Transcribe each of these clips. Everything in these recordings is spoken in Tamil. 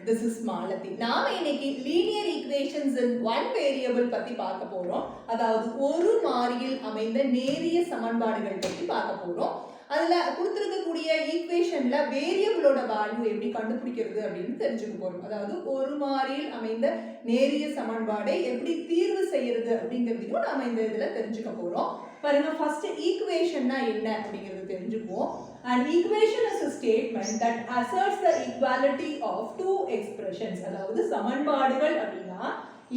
This is Malati. நாம இன்னைக்கு linear equations in one variable பத்தி பார்க்க போறோம். அதாவது ஒரு மாறியில் அமைந்த நேரிய சமன்பாடுகள் பத்தி பார்க்க போறோம். அதுல கொடுத்திருக்கக்கூடிய ஈக்குவேஷன்ல வேரியபிளோட வேல்யூ எப்படி கண்டுபிடிக்கிறது அப்படின்னு தெரிஞ்சுக்க போறோம். அதாவது ஒரு மாறியில் அமைந்த நேரிய சமன்பாடை எப்படி தீர்வு செய்யறது அப்படிங்கிறதையும் நாம இந்த இதுல தெரிஞ்சுக்க போறோம். பாருங்க, ஃபர்ஸ்ட் ஈக்குவேஷன்னா என்ன அப்படிங்கிறது தெரிஞ்சுக்குவோம். An equation is a statement that asserts the equality of two expressions. அதாவது சமன்பாடுகள் அப்படின்னா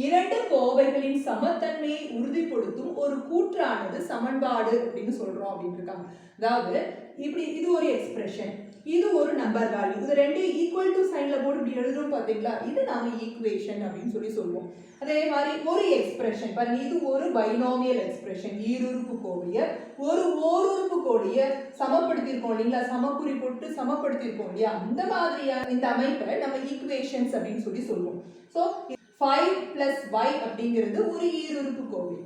இரண்டு கோவைகளின் சமத்தன்மையை உறுதிப்படுத்தும் ஒரு கூற்றானது சமன்பாடு அப்படின்னு சொல்றோம் அப்படின்னு இருக்காங்க. அதாவது இப்படி இது ஒரு எக்ஸ்பிரஷன், இது ஒரு நம்பர் வேல்யூ, இது ரெண்டு ஈக்குவல் டு சைன்ல போட்டு இப்படி எழுதுறோம் பாத்தீங்களா, இது நாம ஈக்குவேஷன் அப்படின்னு சொல்லுவோம். அதே மாதிரி ஒரு எக்ஸ்பிரஷன் பாருங்க, இது ஒரு பைனாமியல் எக்ஸ்பிரஷன், ஈருறுப்பு கோவையை ஒரு ஓருறுப்பு கோவையை சமப்படுத்தியிருக்கோம் இல்லைங்களா, சமக்குறி போட்டு சமப்படுத்தியிருக்கோம் இல்லையா, அந்த மாதிரியான இந்த அமைப்பை நம்ம ஈக்குவேஷன்ஸ் அப்படின்னு சொல்லுவோம். ஸோ 5 + y அப்படிங்கிறது ஒரு ஈருறுப்பு கோவை,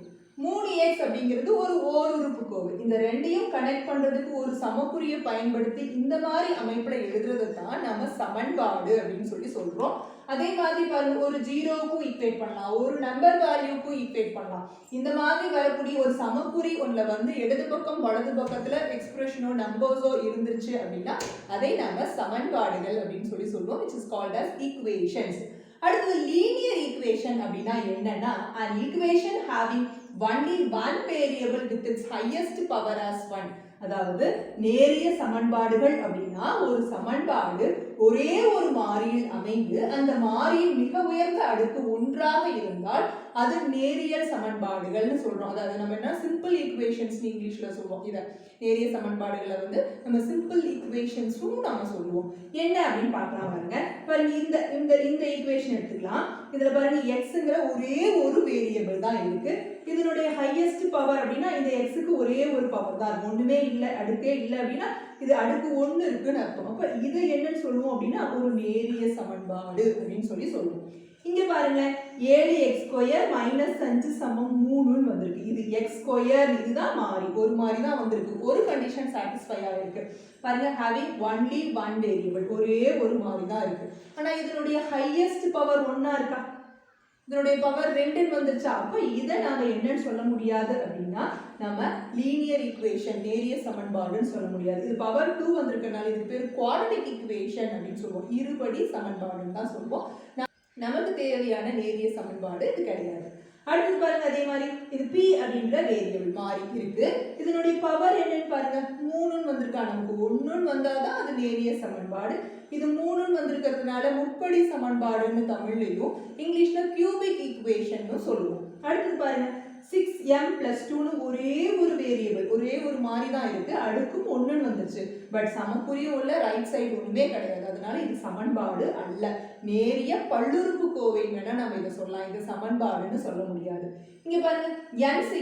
3x அப்படிங்கிறது ஒரு ஓருறுப்பு கோவை. இந்த ரெண்டையும் கனெக்ட் பண்றதுக்கு ஒரு சமக்குறியை பயன்படுத்தி இந்த மாதிரி அமைப்புல எழுதுறது தான் நம்ம சமன்பாடு அப்படின்னு சொல்றோம். அதே மாதிரி பாருங்க, ஒரு ஜீரோவுக்கும் ஈக்குவேட் பண்ணலாம், ஒரு நம்பர் வேல்யூக்கும் ஈக்குவேட் பண்ணலாம். இந்த மாதிரி வரக்கூடிய ஒரு சமக்குறி ஒன்ல வந்து இடது பக்கம் வலது பக்கத்துல எக்ஸ்பிரஷனோ நம்பர்ஸோ இருந்துச்சு அப்படின்னா அதை நாம சமன்பாடுகள் அப்படின்னு சொல்லுவோம், which is called as equations. அடுத்தது லீனியர் ஈக்குவேஷன் அப்படின்னா என்னன்னா, an equation having only one variable with its highest power as 1. அதாவது நேரிய சமன்பாடுகள் அப்படின்னா ஒரு சமன்பாடு ஒரே ஒரு மாறியில் அமைந்து அந்த மாறியின் மிக உயர்ந்த அடுக்கு ஒன்றாக இருந்தால் அது நேரியல் சமன்பாடுகள்னு சொல்றோம். அதாவது நம்ம என்ன சிம்பிள் ஈக்குவேஷன்ஸ் இங்கிலீஷ்ல சொல்லுவோம். இத நேரிய சமன்பாடுகளை வந்து நம்ம சிம்பிள் ஈக்குவேஷன்ஸும் நம்ம சொல்லுவோம். என்ன அப்படின்னு பார்க்கலாம் பாருங்க. பாருங்க, இந்த இந்த இந்த ஈக்குவேஷன் எடுத்துக்கலாம். இதுல பாருங்க, எக்ஸ்ங்கிற ஒரே ஒரு வேரியபிள் தான் இருக்கு. இதனுடைய ஹையஸ்ட் பவர் அப்படின்னா இந்த எக்ஸுக்கு ஒரே ஒரு பவர் தான் இருக்கும், ஒண்ணுமே இல்லை, அடுக்கே இல்லை அப்படின்னா இது அடுக்கு 1 இருக்குன்னு அர்த்தம். அப்ப இது என்னன்னு சொல்லுவோம் அப்படின்னா ஒரு நேரிய சமன்பாடு அப்படின்னு சொல்லுவோம். இங்க பாருங்க, 7x² - 5 = 3ன்னு வந்திருக்கு. இது x², இதுதான் மாறி, ஒரு மாறி தான் வந்திருக்கு, ஒரு கண்டிஷன் சாட்டிஸ்ஃபை ஆயிருக்கு. பாருங்க, having only one variable, ஒரே ஒரு மாறி தான் இருக்கு. ஆனா இதனுடைய ஹையஸ்ட் பவர் 1 இருக்கா, இதனுடைய பவர் 2 வந்துருச்சா, அப்ப இதை நாம என்னன்னு சொல்ல முடியாது அப்படின்னா நம்ம லீனியர் ஈக்குவேஷன் நேரிய சமன்பாடுன்னு சொல்ல முடியாது. இது பவர் 2 வந்திருக்கனால இதுக்கு பேர் குவாட்ரட்டிக் ஈக்குவேஷன் அப்படின்னு சொல்லுவோம், இருபடி சமன்பாடுன்னு தான் சொல்லுவோம். நமக்கு தேவையான நேரிய சமன்பாடு இது கிடையாது. அடுத்து பாருங்க, அதே மாதிரி இது p அப்படின்ற வேரியபிள் மாறி இருக்கு. இதனுடைய பவர் என்னன்னு பாருங்க, 3ன்னு வந்திருக்கா, நமக்கு 1ன்னு வந்தாதான் அது நேரிய சமன்பாடு. இது 3ன்னு வந்திருக்கிறதுனால முப்படி சமன்பாடுன்னு தமிழ்லையும் இங்கிலீஷ்ல கியூபிக் ஈக்குவேஷன் சொல்லுவோம். அடுத்து பாருங்க, 6m + 2ன்னு ஒரே ஒரு வேரியபிள், ஒரே ஒரு மாறி தான் இருக்கு, அடுக்கும் 1ன்னு வந்துருச்சு. பட் சமக்குறியும் உள்ள ரைட் சைடு ஒண்ணுமே கிடையாது, அதனால இது சமன்பாடு அல்ல, நேரிய பல்லுறுப்பு கோவை வேணா நம்ம இதை சொல்லலாம், இது சமன்பாடுன்னு சொல்ல முடியாது. இங்க பாருங்க, n =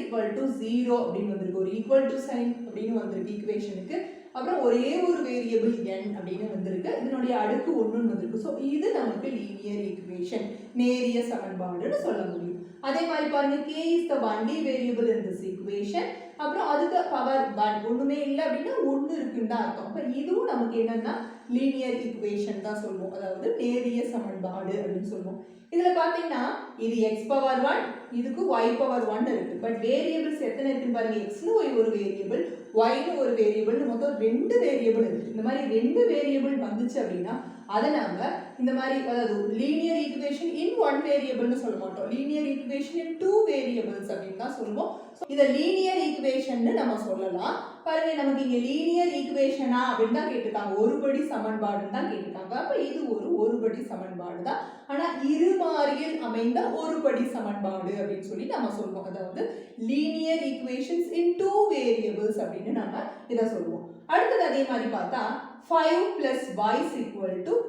0 அப்படின்னு வந்திருக்கு, ஒரு ஈக்குவல் டு சைன் அப்படின்னு வந்திருக்கு ஈக்குவேஷனுக்கு. அப்புறம் ஒரே ஒரு வேரியபிள் n அப்படின்னு வந்திருக்கு, இதனுடைய அடுக்கு 1ன்னு வந்திருக்கு. ஸோ இது நமக்கு லீனியர் ஈக்குவேஷன் நேரிய சமன்பாடுன்னு சொல்ல முடியும். அதே மாதிரி பாருங்க, k is the only variable in this equation. அப்புறம் அதுக்கு பவர் 1, ஒண்ணுமே இல்லை அப்படின்னா 1 இருக்குன்னு தான் அர்த்தம். அப்ப இதுவும் நமக்கு என்னன்னா லீனியர் ஈக்குவேஷன் தான் சொல்லுவோம், அதாவது நேரிய சமன்பாடு அப்படின்னு சொல்லுவோம். இதுல பாத்தீங்கன்னா இது x⁻1, இதுக்கு y⁻1 இருக்கு. பட் வேரியபிள்ஸ் எத்தனை இருக்குன்னு பாருங்க, xன்னு ஒரு வேரியபிள், yன்னு ஒரு வேரியபிள், மொத்தம் 2 வேரியபிள் இருக்கு. இந்த மாதிரி 2 வேரியபிள் வந்துச்சு அப்படின்னா அதை நாம இந்த மாதிரி, அதாவது லீனியர் ஈக்குவேஷன் இன் 1 வேரியபிள்னு சொல்ல மாட்டோம், லீனியர் ஈக்குவேஷன் இன் 2 வேரியபிள்ஸ் அப்படின்னு தான் சொல்லுவோம். இதை லீனியர் ஈக்குவேஷன் நம்ம சொல்லலாம். பாருங்க, நமக்கு இங்க லீனியர் ஈக்குவேஷனா அப்படின்னு தான் கேட்டிருக்காங்க, ஒருபடி சமன்பாடுன்னு தான் கேட்டிருக்காங்க. அப்ப இது ஒருபடி சமன்பாடு தான், ஆனா இரு மாறியில் அமைந்த ஒருபடி சமன்பாடு அப்படின்னு நம்ம சொல்லுவோம். அதாவது லீனியர் ஈக்குவேஷன்ஸ் இன் 2 வேரியபிள்ஸ் அப்படின்னு நம்ம இதை சொல்லுவோம். அடுத்தது அதே மாதிரி பார்த்தா 5 + y =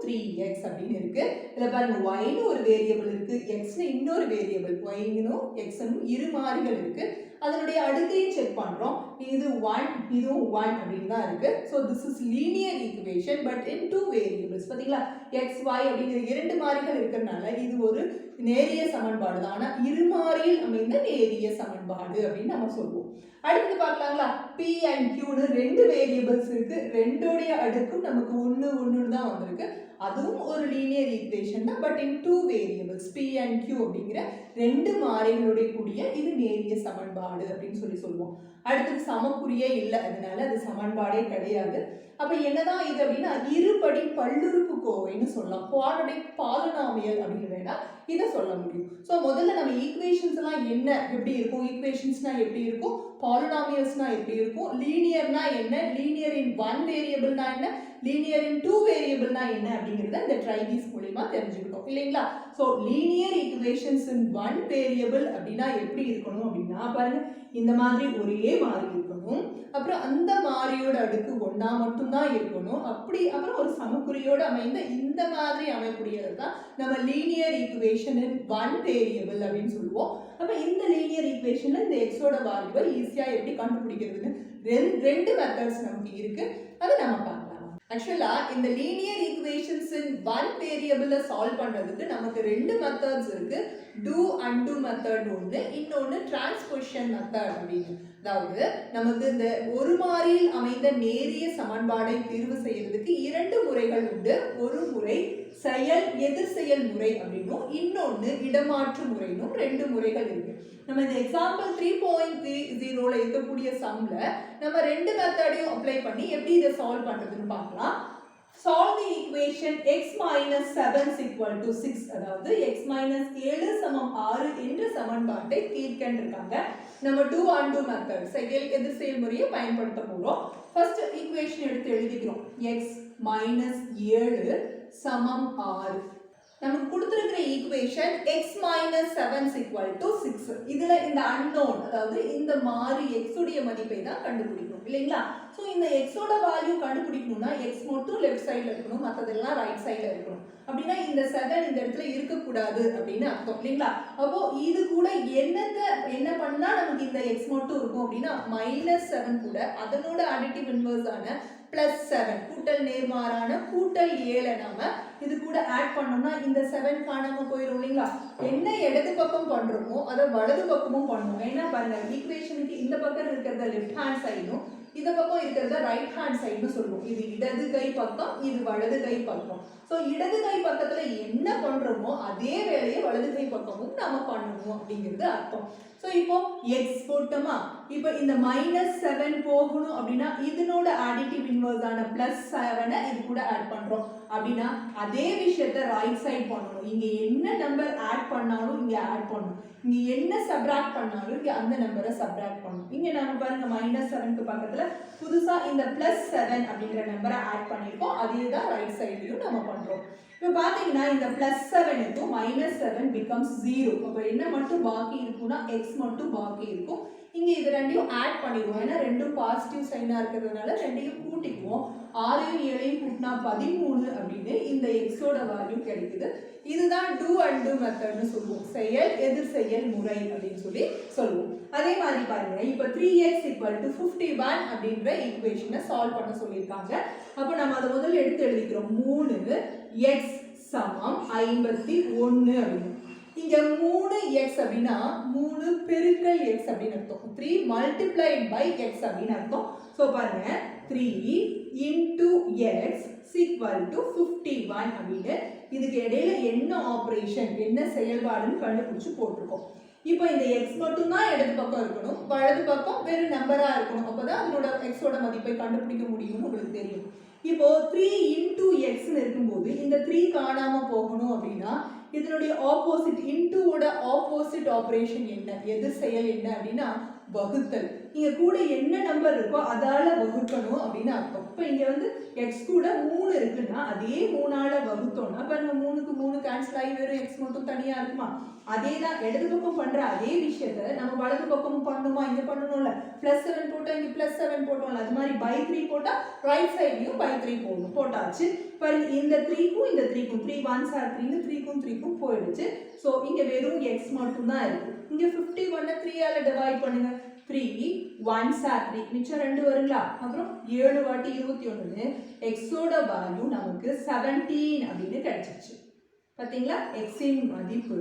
3x அப்படின்னு இருக்கு. இதுல பாருங்க, yன்னு ஒரு வேரியபிள் இருக்கு, xன்னு இன்னொரு வேரியபிள், yன்னும் xன்னும் இரு மாறிகள் இருக்கு. அதனுடைய அடுக்கையும் செக் பண்றோம், இது 1, இதுவும் 1 அப்படின்னு தான் இருக்கு. So this is linear equation but in 2 variables. பார்த்தீங்களா, x y அப்படிங்கிற 2 மாறிகள் இருக்கிறதுனால இது ஒரு நேரிய சமன்பாடு தான், ஆனா இரு மாறியில் அமைந்த நேரிய சமன்பாடு அப்படின்னு நம்ம சொல்லுவோம். அடுத்து பார்க்கலாங்களா, p and qன்னு 2 வேரியபிள்ஸ் இருக்கு, ரெண்டோடைய அடுக்கும் நமக்கு 1 1ன்னு தான் வந்திருக்கு. அதுவும் ஒரு லீனியர் ஈக்குவேஷன் தான், but in 2 variables p and q அப்படிங்கிற ரெண்டு மாறிகளுடைய கூடிய இது நேரிய சமன்பாடு அப்படின்னு சொல்லுவோம். அடுத்தது சமக்குறியே இல்லை, அதனால அது சமன்பாடே கிடையாது. அப்ப என்னதான் இது அப்படின்னா இருபடி பல்லுறுப்புக்கோவைன்னு சொல்லலாம், குவாட்ரடிக் பாலினாமியல் அப்படின்னு வேணா இதை சொல்ல முடியும். ஸோ முதல்ல நம்ம ஈக்குவேஷன்ஸ் எல்லாம் என்ன எப்படி இருக்கும், ஈக்குவேஷன்ஸ்னா எப்படி இருக்கும், பாலினாமியல்ஸ்னா எப்படி இருக்கும், லீனியர்னா என்ன, லீனியர் இன் 1 வேரியபிள்னா என்ன, லீனியர் இன் 2 வேரியபிள்னா என்ன அப்படிங்கிறத இந்த ட்ரைபீஸ் மூலமா தெரிஞ்சுக்கிட்டோம் இல்லைங்களா. ஸோ லீனியர் ஈக்குவேஷன்ஸ் இன் 1 வேரியபிள் அப்படின்னா எப்படி இருக்கணும் அப்படின்னா பாருங்க, இந்த மாதிரி ஒரே மாறி இருக்கணும், அப்புறம் அந்த மாறியோட அடுக்கு ஒன்னா மட்டும்தான் இருக்கணும், அப்புறம் ஒரு சமக்குறியோடு அமைந்த இந்த மாதிரி அமைக்கூடியது தான் நம்ம லீனியர் ஈக்குவேஷன் இன் 1 வேரியபிள் அப்படின்னு சொல்லுவோம். அப்ப இந்த லீனியர் ஈக்குவேஷன்ல இந்த எக்ஸோட வேல்யூவை ஈஸியா எப்படி கண்டுபிடிக்கிறதுன்னு ரெண்டு மெத்தட்ஸ் நமக்கு இருக்கு, அதை நம்ம பார்க்கலாம். ஆக்சுவலா இந்த லீனியர் ஈக்குவேஷன்ஸ் இன் 1 வேரியபிள சால்வ் பண்றதுக்கு நமக்கு ரெண்டு மெத்தட்ஸ் இருக்கு, டூ அன்டு மெத்தட் ஒன்று, இன்னொன்று டிரான்ஸ்போசிஷன் மெத்தட் அப்படின்னு. அதாவது நமக்கு இந்த ஒரு மாறியில் அமைந்த நேரிய சமன்பாடை தீர்வு செய்யறதுக்கு இரண்டு முறைகள் உண்டு. ஒரு முறை செயல் எதிர் செயல் முறை அப்படின்னும், இன்னொன்று இடமாற்று முறைனும் ரெண்டு முறைகள் இருக்கு. நம்ம இந்த எக்ஸாம்பிள் 3.30ல இருக்கக்கூடிய சம்ல நம்ம ரெண்டு மெத்தடையும் அப்ளை பண்ணி எப்படி இதை சால்வ் பண்றதுன்னு பார்க்கலாம். Solve the equation x minus 7 is equal to 6. அதாவது x minus 7 சமம் 6 என்ற சமன்பாட்டை தீர்க்கன்னு இருக்காங்க. நம்ம do and do method செயல் எதிர் செயல் முறையை பயன்படுத்த போறோம். ஃபர்ஸ்ட் ஈக்குவேஷன் எடுத்து எழுதிக்கிறோம். x minus 7 சமம் 6. நமக்கு கொடுத்திருக்கிற equation x minus 7 is equal to 6. இதுல இந்த unknown, அதாவது இந்த மாறி x உடைய மதிப்பை தான் கண்டுபிடிக்கணும் இல்லைங்களா. சோ இந்த x ஓட வேல்யூ கண்டுபிடிக்கணும்னா x மட்டும் லெஃப்ட் சைடுல இருக்கணும், மத்ததெல்லாம் ரைட் சைடுல இருக்கணும். அப்படின்னா இந்த 7 இந்த இடத்துல இருக்க கூடாது அப்படின்னு அர்த்தம் இல்லைங்களா. அப்போ இது கூட என்ன பண்ணா நமக்கு இந்த x மட்டும் இருக்கும் அப்படின்னா -7 கூட அதனோட அடிட்டிவ் இன்வர்ஸ் ஆன +7 கூட்டல் நேர்மாறான கூட்டல் 7 நாம இது கூட ஆட் பண்ணோம்னா இந்த 7 காணாம போயிடும் இல்லைங்களா. என்ன இடது பக்கம் பண்றோமோ அதை வலது பக்கமும் பண்ணுவோம். ஏன்னா பாருங்க, ஈக்குவேஷனுக்கு இந்த பக்கம் இருக்கிறத லெஃப்ட் ஹேண்ட் சைடும் இந்த பக்கம் இருக்கிறத ரைட் ஹேண்ட் சைடுன்னு சொல்லுவோம். இது இடது கை பக்கம், இது வலது கை பக்கம். ஸோ இடது கை பக்கத்துல என்ன பண்றோமோ அதே வேலையை வலது கை பக்கமும் நாம பண்ணணும் அப்படிங்கிறது அர்த்தம். ஸோ இப்போ எக்ஸ் போட்டோமா, இப்போ இந்த -7 போகணும் அப்படின்னா இதனோட அடிட்டிவ் இன்வர்ஸ் ஆன +7 இது கூட ஆட் பண்றோம் அப்படின்னா அதே விஷயத்த ரைட் சைடு பண்ணணும். இங்க என்ன நம்பர் ஆட் பண்ணாலும் இங்க ஆட் பண்ணணும், இங்க என்ன சப்ராக்ட் பண்ணாலும் இங்க அந்த நம்பரை சப்ராக்ட் பண்ணணும். இங்க நாம பாருங்க -7க்கு பக்கத்துல புதுசா இந்த +7 அப்படிங்கிற நம்பரை ஆட் பண்ணிருக்கோம், அதே தான் ரைட் சைடுலயும் நம்ம பண்றோம். இப்போ பாத்தீங்கன்னா இந்த +7க்கும் -7 becomes 0. அப்ப என்ன மட்டும் பாக்கி இருக்கும்னா x மட்டும் பாக்கி இருக்கும். இங்க இது ரெண்டையும் ஆட் பண்ணிடுவோம், ஏன்னா ரெண்டும் பாசிட்டிவ் சைனா இருக்கிறதுனால ரெண்டையும் கூட்டிக்குவோம். 6யும் 7யும் கூட்டினா 13 அப்படின்னு இந்த எக்ஸோட வேல்யூ கிடைக்குது. இதுதான் டூ அண்ட் டூ மெத்தட்னு சொல்லுவோம், செயல் எதிர் செயல் முறை அப்படின்னு சொல்லுவோம். அதே மாதிரி பாருங்க, இப்போ 3x = 51 அப்படின்ற ஈக்குவேஷனை சால்வ் பண்ண சொல்லியிருக்காங்க. அப்போ நம்ம அதை முதல்ல எடுத்து எழுதிக்கிறோம். 3x சமம் 51 அப்படின்னு. இங்க 3x அப்படின்னா 3 பெருக்கல் x அப்படின்னு அர்த்தம், 3 multiplied by x அப்படின்னு அர்த்தம். சோ பாருங்க, 3 into x equal to 51 அப்படின்னு இதுக்கு இடையில என்ன ஆபரேஷன் என்ன செயல்பாடுன்னு கண்டுபிடிச்சு போட்டிருக்கோம். இப்போ இந்த x மட்டும் தான் இடது பக்கம் இருக்கணும், வலது பக்கம் வெறும் நம்பரா இருக்கணும், அப்பதான் அதனோட x ஓட மதிப்பை கண்டுபிடிக்க முடியும்னு உங்களுக்கு தெரியும். இப்போ 3 into x இருக்கும்போது இந்த 3 காணாம போகணும் அப்படின்னா இதனுடைய ஆப்போசிட், இன்டூவோட ஆப்போசிட் ஆபரேஷன் என்ன, எதிர் செயல் என்ன அப்படின்னா வகுத்தல். இங்க கூட என்ன நம்பர் இருக்கோ அதால வகுக்கணும் அப்படின்னு அர்த்தம். இப்போ இங்க வந்து x கூட 3 இருக்குன்னா அதே 3ஆல வகுத்தோம்னா பாருங்க, 3க்கு 3 கேன்சல் ஆகி வெறும் x மட்டும் தனியா இருக்குமா. அதே தான் இடது பக்கம் பண்ற அதே விஷயத்த நம்ம வலது பக்கமும் பண்ணணுமா, இங்க பண்ணணும்ல, +7 போட்டா இங்க +7 போட்டோம்ல, அது மாதிரி /3 போட்டா ரைட் சைட்லயும் /3 போடணும். போட்டாச்சு பாருங்க, இந்த 3க்கும் இந்த 3க்கும் 3 1s are 3 3க்கும் 3க்கும் போயிடுச்சு. ஸோ இங்க வெறும் x மட்டும் தான் இருக்கு. இங்க 51 3ஆல டிவைட் பண்ணுங்க, 3 1s are 3 மிச்சம் 2 வருங்களா. அப்புறம் 7 வாட்டி 21, x ஓட வேல்யூ நமக்கு 17 அப்படின்னு கிடைச்சிருச்சு. பாத்தீங்களா, x இன் மதிப்பு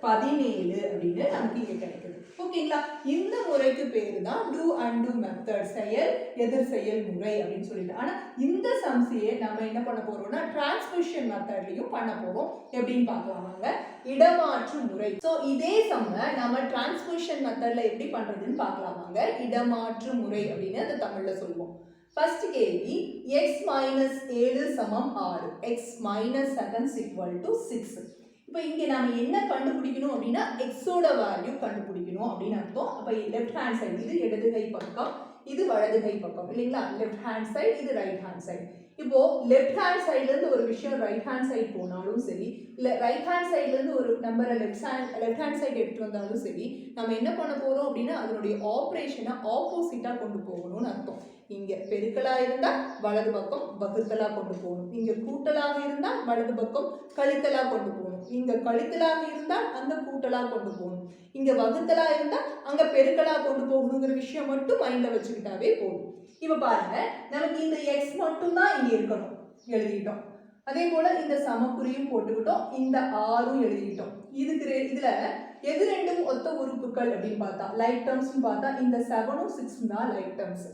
17 அப்படின்னு நமக்கு இங்க கிடைக்குது. ஓகேங்களா? இந்த முறைக்கு பேரு தான் டூ அண்ட் டூ மெத்தட், செயல் எதிர் செயல் முறை அப்படின்னு சொல்லிட்டு. ஆனா இந்த சம்ஸையே நம்ம என்ன பண்ண போறோம்னா டிரான்ஸ்மிஷன் மெத்தட்லயும் பண்ண போறோம். எப்படின்னு பார்க்கலாம் வாங்க. இடமாற்று முறை. சோ இதே சம்ம நம்ம டிரான்ஸ்மிஷன் மெத்தட்ல எப்படி பண்றதுன்னு பார்க்கலாம் வாங்க. இடமாற்று முறை அப்படின்னு அதை தமிழ்ல சொல்லுவோம். ஃபர்ஸ்ட் கேள்வி x மைனஸ் 7 சமம் 6, x மைனஸ் 7 ஈக்குவல் டு 6. இப்போ இங்கே நாம என்ன கண்டுபிடிக்கணும் அப்படின்னா எக்ஸோட வேல்யூ கண்டுபிடிக்கணும் அப்படின்னு அர்த்தம். அப்போ லெஃப்ட் ஹேண்ட் சைடு இது இடது கை பக்கம், இது வலது கை பக்கம் இல்லைங்களா? லெஃப்ட் ஹேண்ட் சைடு, இது ரைட் ஹேண்ட் சைடு. இப்போ லெஃப்ட் ஹேண்ட் சைடுல இருந்து ஒரு விஷயம் ரைட் ஹேண்ட் சைடு போனாலும் சரி, இல்ல ரைட் ஹேண்ட் சைடுல இருந்து ஒரு நம்பரை லெஃப்ட் ஹேண்ட் சைடு எடுத்து வந்தாலும் சரி, நம்ம என்ன பண்ண போறோம் அப்படின்னா அதனுடைய ஆபரேஷனை ஆப்போசிட்டா கொண்டு போகணும்னு அர்த்தம். இங்க பெருக்கலா இருந்தா வலது பக்கம் வகுத்தலா கொண்டு போகணும், இங்க கூட்டலாக இருந்தா வலது பக்கம் கழித்தலா கொண்டு போகணும், இங்க கழித்தலாக இருந்தா அங்க கூட்டலா கொண்டு போகணும், இங்க வகுத்தலா இருந்தா அங்க பெருக்கலா கொண்டு போகணுங்கிற விஷயம் மட்டும் மைண்ட்ல வச்சுக்கிட்டாவே போதும். இப்ப பாருங்க, நமக்கு இந்த x மட்டும் தான் இங்க இருக்கணும், எழுதிட்டோம். அதே போல இந்த சமக்குறியும் போட்டுக்கிட்டோம், இந்த ஆறும் எழுதிட்டோம். இதுல எது ரெண்டும் ஒத்த உறுப்புகள் அப்படின்னு பார்த்தா லைக் டேர்ம்ஸ் பார்த்தா இந்த 7ம் 6 தான் லைக் டேர்ம்ஸ்.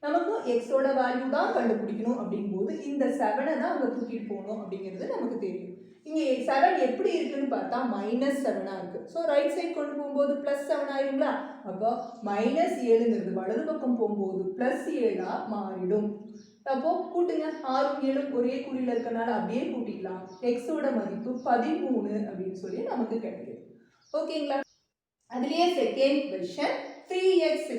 நமக்கு எக்ஸோட வேல்யூ தான் கண்டுபிடிக்கணும் அப்படிங்கும்போது இந்த 7 தான் அங்க தூக்கிட்டு போகணும் அப்படிங்கிறது நமக்கு தெரியும். இங்க 7 எப்படி இருக்குன்னு பார்த்தா -7 இருக்கு. ஸோ ரைட் சைட் கொண்டு போகும்போது +7 ஆயிருங்களா? அப்போ -7ங்கிறது வலது பக்கம் போகும்போது +7 மாறிடும். அப்போ கூட்டுங்க, 6 7 ஒரே குறியில இருக்கனால அப்படியே கூட்டிக்கலாம். எக்ஸோட மதிப்பு 13 அப்படின்னு சொல்லி நமக்கு கிடைக்குது. ஓகேங்களா? அதுலயே செகண்ட் क्वेश्चन 3x =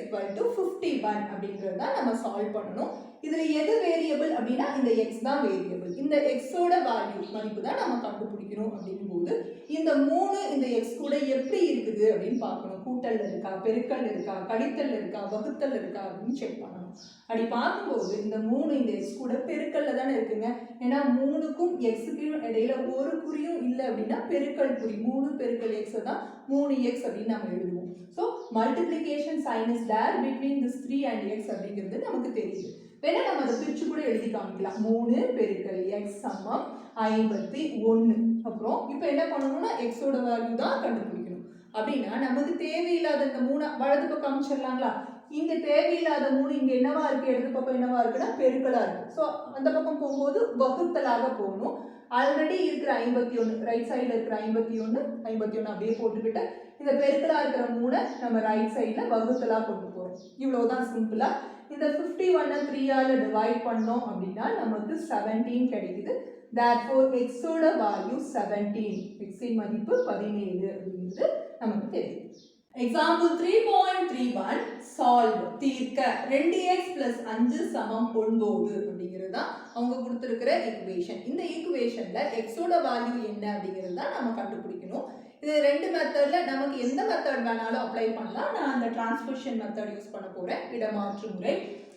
51 அப்படிங்கறத நம்ம சால்வ் பண்ணனும். இதுல எது வேரியபிள் அப்படினா இந்த x தான் வேரியபிள். இந்த x ஓட வேல்யூ மதிப்பு தான் நம்ம கண்டுபிடிக்கணும் அப்படிங்கும்போது இந்த 3 இந்த x கூட எப்படி இருக்குது அப்படினு பார்க்கணும். கூட்டல்ல இருக்கா, பெருக்கல்ல இருக்கா, கழித்தல்ல இருக்கா, வகுத்தல்ல இருக்கா அப்படினு செக் பண்ணனும். அப்படி பார்க்கும்போது இந்த 3 இந்த x கூட பெருக்கல்ல தான இருக்குங்க. ஏனா 3க்கும் x க்கும் இடையில ஒரு குறியும் இல்ல அப்படினா பெருக்கல் குறி 3 பெருக்கல் x தான் 3x அப்படினு நாம எழுதுவோம். So multiplication sign is there between this 3 and x அப்படிங்கிறது நமக்கு தெரியுது. வேணா நம்ம அதை பிரிச்சு கூட எழுதி காமிக்கலாம். 3 பெருக்கல் x சமம் 51. அப்புறம் இப்போ என்ன பண்ணணும்னா x ஓட வேல்யூ தான் கண்டுபிடிக்கணும். அப்படினா நமக்கு தேவையில்லாத இந்த 3 வலது பக்கம் அமிச்சிரலாங்களா? இங்க தேவையில்லாத 3 இங்க என்னவா இருக்கு, இடது பக்கம் என்னவா இருக்குன்னா பெருக்கலா இருக்கு. சோ அந்த பக்கம் போகும்போது வகுத்தலாக போகணும். ஆல்ரெடி இருக்கிற 51 ரைட் சைடுல இருக்கிற 51 அப்படியே போட்டுக்கிட்டு இந்த பெருக்கலா இருக்கிற 3 நம்ம ரைட் சைடுல வகுத்தலா கொண்டு போறோம். இவ்வளவுதான் சிம்பிளா. இந்த 51 3 ஆல டிவைட் பண்ணோம் அப்படினா நமக்கு 17 கிடைக்குது. therefore x ஓட வேல்யூ 17, x இன் மதிப்பு 17 அப்படிங்கிறது நமக்கு தெரியும். Example 3.31 solve தீர்க்க 2x + 5 = 9 அப்படிங்கிறது தான் அவங்க கொடுத்திருக்கிற ஈக்குவேஷன். இந்த ஈக்குவேஷன்ல x ஓட வேல்யூ என்ன அப்படிங்கிறது தான் நம்ம கண்டுபிடிக்கணும். இது ரெண்டு மெத்தட்ல நமக்கு எந்த மெத்தட் வேணாலும் அப்ளை பண்ணலாம். நான் அந்த டிரான்ஸ்மிஷன் மெத்தட் யூஸ் பண்ண போறேன், இடமாற்று முறை.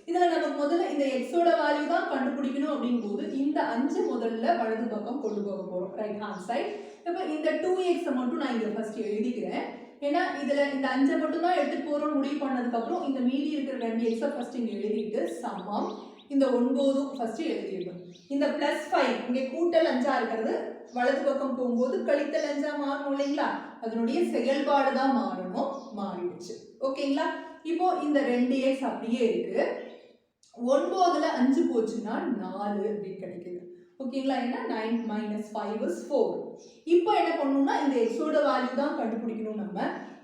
இதுல நமக்கு முதல்ல இந்த x ஓட வேல்யூ தான் கண்டுபிடிக்கணும் அப்படிங்கும்போது இந்த 5 முதல்ல வலது பக்கம் கொண்டு போக போறோம், ரைட் ஹேண்ட் சைடு. இப்போ இந்த 2x மட்டும் நான் இங்க ஃபர்ஸ்ட் எழுதிக்கிறேன். ஏன்னா இதுல இந்த 5 மட்டும் தான் எடுத்து போறோம் முடிவு பண்ணதுக்கு அப்புறம் இந்த மீதி இருக்கிற 2x ஃபர்ஸ்ட் இங்க எழுதிட்டு சமம் இந்த 9 ஃபர்ஸ்ட் எழுதிடணும். இந்த +5 இங்க கூட்டல் 5 இருக்கிறது வலது பக்கம் போகும்போது கழித்தல் 5 மாறணும் இல்லைங்களா? அதனுடைய செயல்பாடு தான் மாறணும், மாறிடுச்சு. ஓகேங்களா? இப்போ இந்த 2x அப்படியே இருக்கு. 9ல 5 போச்சுன்னா 4 அப்படி கிடைக்குது. ஓகேங்களா? ஏன்னா 9 - 5 is 4. இப்போ என்ன பண்ணணும்னா இந்த x ஓட வேல்யூ தான் கண்டுபிடிக்கணும் நம்ம.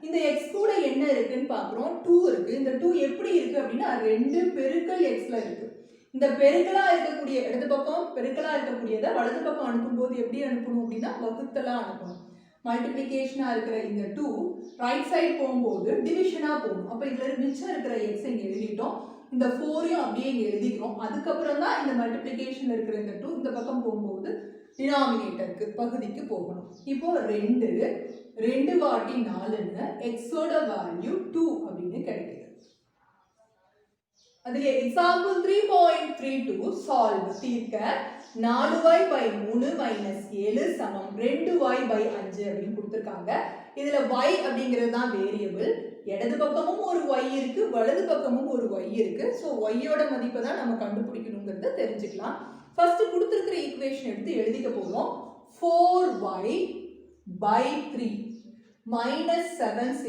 இந்த x கூட என்ன இருக்குன்னு பார்க்குறோம். 2 இருக்கு. இந்த 2 எப்படி இருக்கு அப்படின்னா 2 பெருக்கல் xல இருக்கு. இந்த பெருக்கலா இருக்கக்கூடிய இடது பக்கம் பெருக்கலா இருக்கக்கூடியதை வலது பக்கம் அனுப்பும்போது எப்படி அனுப்பணும் அப்படின்னா வகுத்தலா அனுப்பணும். மல்டிப்ளிகேஷனா இருக்கிற இந்த 2 ரைட் சைடு போகும்போது டிவிஷனா போகணும். அப்போ இதுல மிச்சம் இருக்கிற x இங்க எழுதிட்டோம். இந்த 4யும் அப்படியே இங்க எழுதிக்கிறோம். அதுக்கப்புறம் தான் இந்த மல்டிப்ளிகேஷன்ல இருக்கிற இந்த 2 இந்த பக்கம் போகும்போது டினாமினேட்டருக்கு பகுதிக்கு போகணும். இப்போ 2 வாட்டி 4ன்னு x ஓட வேல்யூ 2 அப்படின்னு கிடைக்குது. அதுல எக்ஸாம்பிள் 3.32 சால்வ் தீர்க்க 4y/3 - 7 = 2y/5 அப்படின்னு கொடுத்திருக்காங்க. இதுல y அப்படிங்கிறது தான் வேரியபிள். இடது பக்கமும் ஒரு y இருக்கு, வலது பக்கமும் ஒரு y இருக்கு. சோ y ஓட மதிப்பை தான் நம்ம கண்டுபிடிக்கணும்ங்கறத தெரிஞ்சுக்கலாம். ஃபர்ஸ்ட் கொடுத்திருக்கிற ஈக்குவேஷன் எடுத்து எழுதிக்க போறோம். 4y/3 - 7 =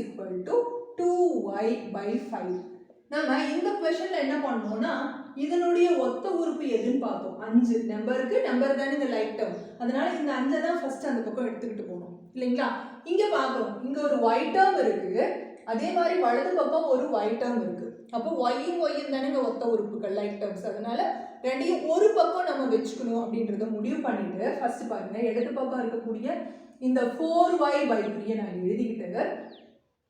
2y/5. நம்ம இந்த क्वेश्चनல என்ன பண்ணோம்னா இதனுடைய ஒத்த உறுப்பு எதுன்னு பார்த்தோம். 5 நம்பருக்கு நம்பர் தான இந்த லைக் டேர்ம். அதனால இந்த 5 தான் ஃபர்ஸ்ட் அந்த பக்கம் எடுத்துக்கிட்டு போணும். இல்லைங்களா? இங்க பார்க்கறோம். இங்க ஒரு y டேர்ம் இருக்கு. அதே மாதிரி வலது பக்கம் ஒரு y டேர்ம் இருக்கு. அப்போ y யும் y யும் தானங்க ஒத்த உறுப்புகள் லைக் டேர்ம்ஸ். அதனால ரெண்டையும் ஒரு பக்கம் நம்ம வெச்சுக்கணும் அப்படின்றத முடிவு பண்ணிட்டு ஃபர்ஸ்ட் பாருங்க இடது பக்கம் இருக்கக்கூடிய இந்த 4y/3 நான் எழுதிக்கிட்டு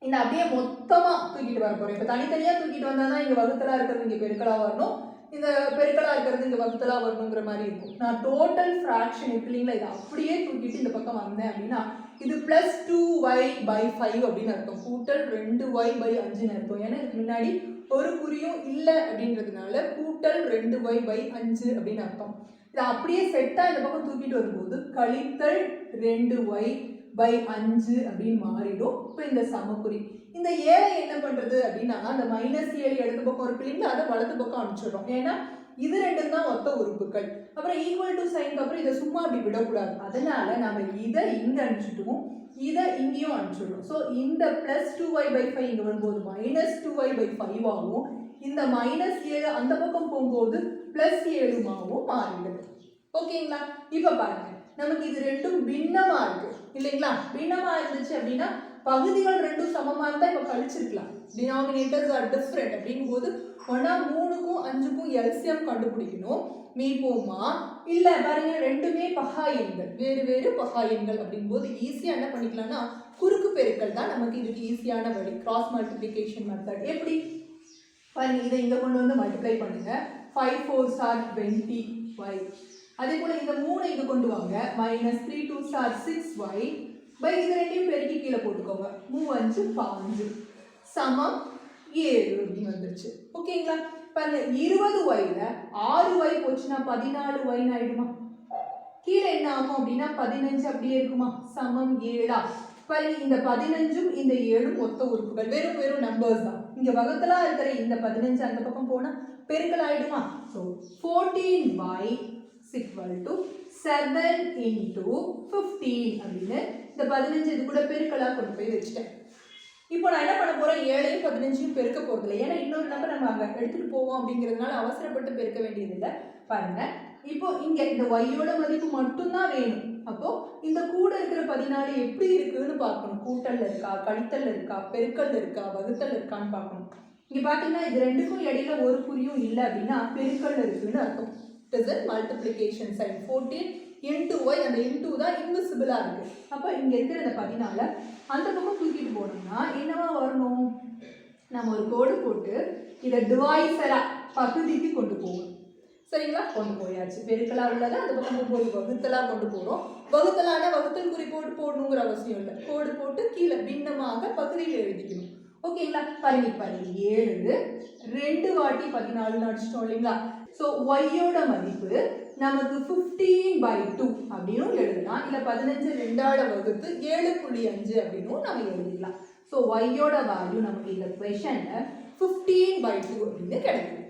இந்த அப்படியே மொத்தமா தூக்கிட்டு வர போறேன். இப்ப தனித்தனியா தூக்கிட்டு வந்தா தான் இங்க வகுத்தலா இருக்கிறது இங்க பெருக்கலா வரணும். இந்த பெருக்கலா இருக்கிறது இங்க வகுத்தலா வரணுங்கிற மாதிரி இருக்கும். நான் டோட்டல் ஃபிராக்ஷன் இருக்கு இல்லைங்களா இதை அப்படியே தூக்கிட்டு இந்த பக்கம் வந்தேன் அப்படின்னா இது பிளஸ் 2y/5 அப்படின்னு அர்த்தம். கூட்டல் 2y/5 அர்த்தம். ஏன்னா இதுக்கு முன்னாடி ஒரு குறியும் இல்லை அப்படின்றதுனால கூட்டல் 2y/5 அப்படின்னு அர்த்தம். இதை அப்படியே செட்டா இந்த பக்கம் தூக்கிட்டு வரும்போது கழித்தல் 2y/5 அப்படின்னு மாறிடும். இப்போ இந்த சமக்குறி இந்த 7 என்ன பண்றது அப்படின்னா அந்த -7 இடது பக்கம் இருக்கு இல்லைங்களா அதை வலது பக்கம் அனுப்பிச்சிடும். ஏன்னா இது ரெண்டும் தான் ஒத்த உறுப்புகள். அப்புறம் ஈக்குவல் டு சைனுக்கு அப்புறம் இதை சும்மா அப்படி விடக்கூடாது. அதனால நம்ம இதை இங்க அனுப்பிச்சிட்டுவோம் இதை இங்கேயும் அனுப்பிச்சிடும். ஸோ இந்த பிளஸ் 2y/5 இங்க வரும்போது -2y/5 ஆகும். இந்த -7 அந்த பக்கம் போகும்போது +7 மாறிடுது. ஓகேங்களா? இப்போ பாருங்க நமக்கு இது ரெண்டும் பின்னமா இருக்கு இல்லைங்களா? பின்னமா இருந்துச்சு அப்படின்னா பகுதிகள் ரெண்டும் சமமா இருந்தா இப்ப கழிச்சிருக்கலாம். டினாமினேட்டர்ஸ் ஆர் டிஃபரெண்ட் அப்படிங்கும்போது ஒன்னா 3க்கும் 5க்கும் எல்சிஎம் கண்டுபிடிக்கணும். மீப்போமா இல்ல பாருங்க ரெண்டுமே பகா எண்கள் வேறு வேறு பகா எண்கள் அப்படிங்கும்போது ஈஸியா என்ன பண்ணிக்கலாம்னா குறுக்கு பெருக்கல் தான் நமக்கு இதுக்கு ஈஸியான வழி. கிராஸ் மல்டிப்ளிகேஷன் மெத்தட் எப்படி பாருங்க இதை இங்க கொண்டு வந்து மல்டிப்ளை பண்ணுங்க. 5 4s are 20y. அதே போல இந்த 3 இங்க கொண்டு வாங்க. -3 2s are 6y. பை இது ரெண்டையும் பெருக்கி கீழே போட்டுக்கோங்க. 3 5 15 சமம் 7 அப்படின்னு வந்துருச்சு. ஓகேங்களா? பாருங்க 20yல 6y போச்சுன்னா 14y ஆயிடுமா? கீழே என்ன ஆகும் அப்படின்னா 15 அப்படியே இருக்குமா? சமம் 7. பாருங்க இந்த 15ம் இந்த 7ம் ஒத்த உறுப்புகள் வெறும் நம்பர்ஸ் தான். இங்க வகுத்தலா இருக்கிற இந்த 15 அந்த பக்கம் போனா பெருக்கல் ஆயிடுமா? ஸோ 14y = 7 × 15 அப்படின்னு இந்த 15 இது கூட பெருக்கலா கொண்டு போய் வச்சுட்டேன். இப்போ நான் என்ன பண்ண போறேன் 7ஐயும் 15ஐயும் பெருக்க போறது இல்லை. ஏன்னா இன்னொரு நம்பர் நம்ம அங்க எடுத்துட்டு போவோம் அப்படிங்கிறதுனால அவசரப்பட்டு பெருக்க வேண்டியது இல்லை. பாருங்க இப்போ இங்க இந்த y-யோட மதிப்பு மட்டும்தான் வேணும். அப்போ இந்த கூட இருக்கிற 14 எப்படி இருக்குன்னு பார்க்கணும். கூட்டல்ல இருக்கா, கழித்தல் இருக்கா, பெருக்கல் இருக்கா, வகுத்தல் இருக்கான்னு பார்க்கணும். இங்க பாத்தீங்கன்னா இது ரெண்டுக்கும் இடையில ஒரு குறியும் இல்லை அப்படின்னா பெருக்கல் இருக்குன்னு அர்த்தம். It is a multiplication sign. 14 into y அந்த into தான் இன்விசிபிளா இருக்கு. அப்போ இங்க இருக்கிற இந்த 14 அந்த பக்கம் தூக்கிட்டு போனோம்னா என்னவா வரணும்? நம்ம ஒரு கோடு போட்டு இதை டிவைசரா பகுதிக்கு கொண்டு போகணும். சரிங்களா? கொண்டு போயாச்சு. பெருக்கலா உள்ளதை அந்த பக்கம் போய் வகுத்தலா கொண்டு போறோம். வகுத்தலான வகுத்தல் குறி போட்டு போடணுங்கிற அவசியம் இல்லை. கோடு போட்டு கீழே பின்னமாக பகுதியில் எழுதிக்கணும். ஓகேங்களா? பாருங்க 7 2 வாட்டி 14 அடிச்சிட்டோம் இல்லைங்களா? ஸோ ஒய்யோட மதிப்பு நமக்கு 15/2 அப்படின்னு எழுதலாம். இல்லை 15 2ஆல வகுத்து 7.5 அப்படின்னு நம்ம எழுதிடலாம். ஸோ ஒய்யோட வேல்யூ நமக்கு இந்த கொஷனில் 15/2 அப்படின்னு கிடைக்கும்.